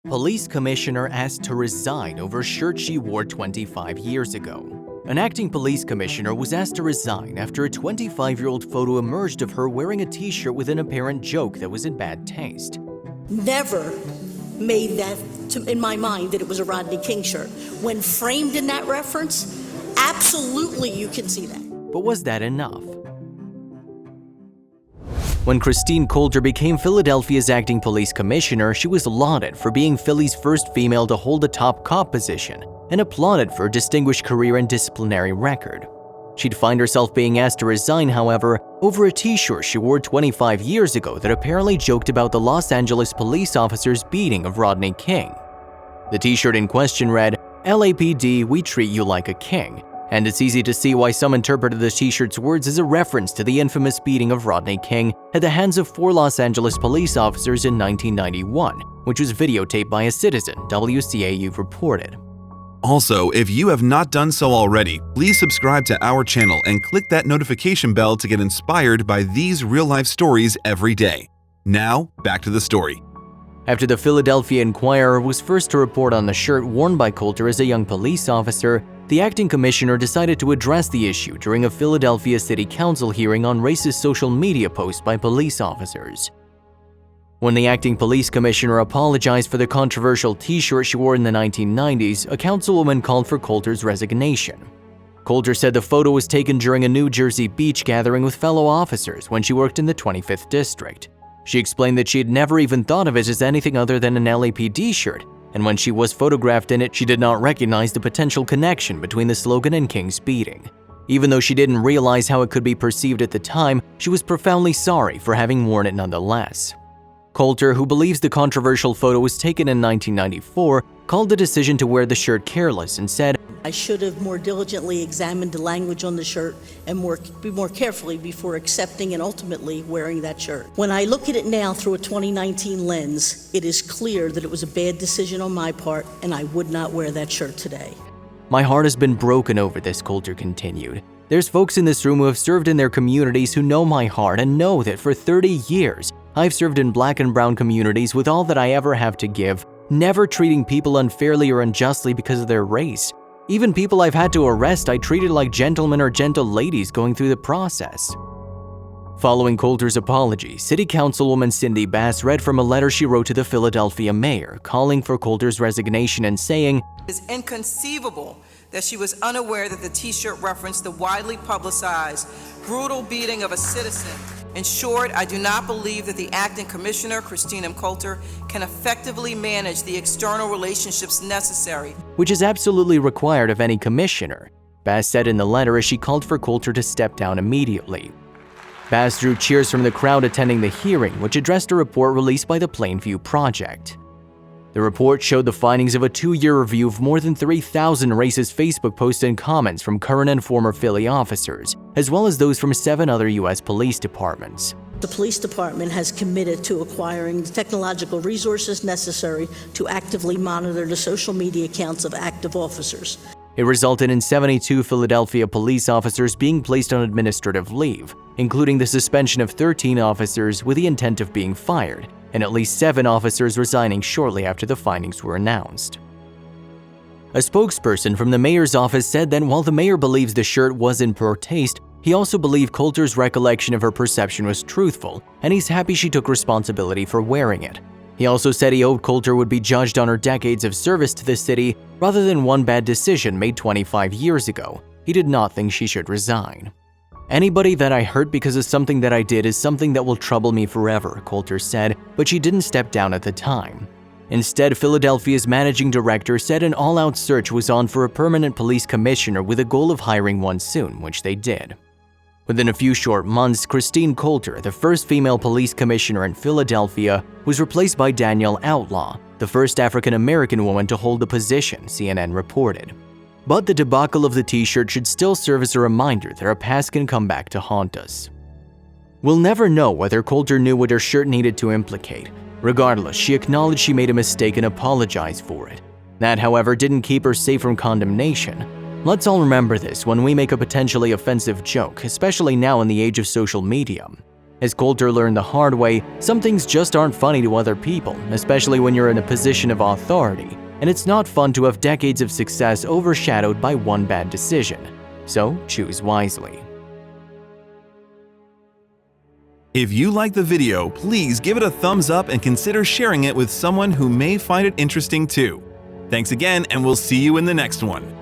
Police commissioner asked to resign over shirt she wore 25 years ago. An acting police commissioner was asked to resign after a 25-year-old photo emerged of her wearing a t-shirt with an apparent joke that was in bad taste. Never made that in my mind that it was a Rodney King shirt. When framed in that reference, absolutely you can see that. But was that enough? When Christine Coulter became Philadelphia's acting police commissioner, she was lauded for being Philly's first female to hold a top cop position and applauded for a distinguished career and disciplinary record. She'd find herself being asked to resign, however, over a t-shirt she wore 25 years ago that apparently joked about the Los Angeles police officer's beating of Rodney King. The t-shirt in question read, "L.A.P.D, we treat you like a king," and it's easy to see why some interpreted the t-shirt's words as a reference to the infamous beating of Rodney King at the hands of 4 Los Angeles police officers in 1991, which was videotaped by a citizen, WCAU reported. Also, if you have not done so already, please subscribe to our channel and click that notification bell to get inspired by these real-life stories every day. Now, back to the story. After the Philadelphia Inquirer was first to report on the shirt worn by Coulter as a young police officer, the acting commissioner decided to address the issue during a Philadelphia City Council hearing on racist social media posts by police officers. When the acting police commissioner apologized for the controversial t-shirt she wore in the 1990s, a councilwoman called for Coulter's resignation. Coulter said the photo was taken during a New Jersey beach gathering with fellow officers when she worked in the 25th district. She explained that she had never even thought of it as anything other than an L.A.P.D shirt, and when she was photographed in it, she did not recognize the potential connection between the slogan and King's beating. Even though she didn't realize how it could be perceived at the time, she was profoundly sorry for having worn it nonetheless. Coulter, who believes the controversial photo was taken in 1994, called the decision to wear the shirt careless and said, I should have more diligently examined the language on the shirt and be more carefully before accepting and ultimately wearing that shirt. When I look at it now through a 2019 lens, it is clear that it was a bad decision on my part and I would not wear that shirt today. My heart has been broken over this, Coulter continued. There's folks in this room who have served in their communities who know my heart and know that for 30 years, I've served in black and brown communities with all that I ever have to give, never treating people unfairly or unjustly because of their race. Even people I've had to arrest, I treated like gentlemen or gentle ladies going through the process. Following Coulter's apology, City Councilwoman Cindy Bass read from a letter she wrote to the Philadelphia mayor, calling for Coulter's resignation and saying, "It is inconceivable that she was unaware that the t-shirt referenced the widely publicized, brutal beating of a citizen. In short, I do not believe that the acting commissioner, Christine Coulter, can effectively manage the external relationships necessary," which is absolutely required of any commissioner, Bass said in the letter as she called for Coulter to step down immediately. Bass drew cheers from the crowd attending the hearing, which addressed a report released by the Plainview Project. The report showed the findings of a 2-year review of more than 3,000 racist Facebook posts and comments from current and former Philly officers, as well as those from 7 other U.S. police departments. The police department has committed to acquiring the technological resources necessary to actively monitor the social media accounts of active officers. It resulted in 72 Philadelphia police officers being placed on administrative leave, including the suspension of 13 officers with the intent of being fired, and at least 7 officers resigning shortly after the findings were announced. A spokesperson from the mayor's office said that while the mayor believes the shirt was in poor taste, he also believed Coulter's recollection of her perception was truthful, and he's happy she took responsibility for wearing it. He also said he hoped Coulter would be judged on her decades of service to the city rather than one bad decision made 25 years ago. He did not think she should resign. "Anybody that I hurt because of something that I did is something that will trouble me forever," Coulter said, but she didn't step down at the time. Instead, Philadelphia's managing director said an all-out search was on for a permanent police commissioner with a goal of hiring one soon, which they did. Within a few short months, Christine Coulter, the first female police commissioner in Philadelphia, was replaced by Danielle Outlaw, the first African-American woman to hold the position, CNN reported. But the debacle of the t-shirt should still serve as a reminder that our past can come back to haunt us. We'll never know whether Coulter knew what her shirt needed to implicate. Regardless, she acknowledged she made a mistake and apologized for it. That, however, didn't keep her safe from condemnation. Let's all remember this when we make a potentially offensive joke, especially now in the age of social media. As Coulter learned the hard way, some things just aren't funny to other people, especially when you're in a position of authority, and it's not fun to have decades of success overshadowed by one bad decision. So choose wisely. If you like the video, please give it a thumbs up and consider sharing it with someone who may find it interesting too. Thanks again, and we'll see you in the next one.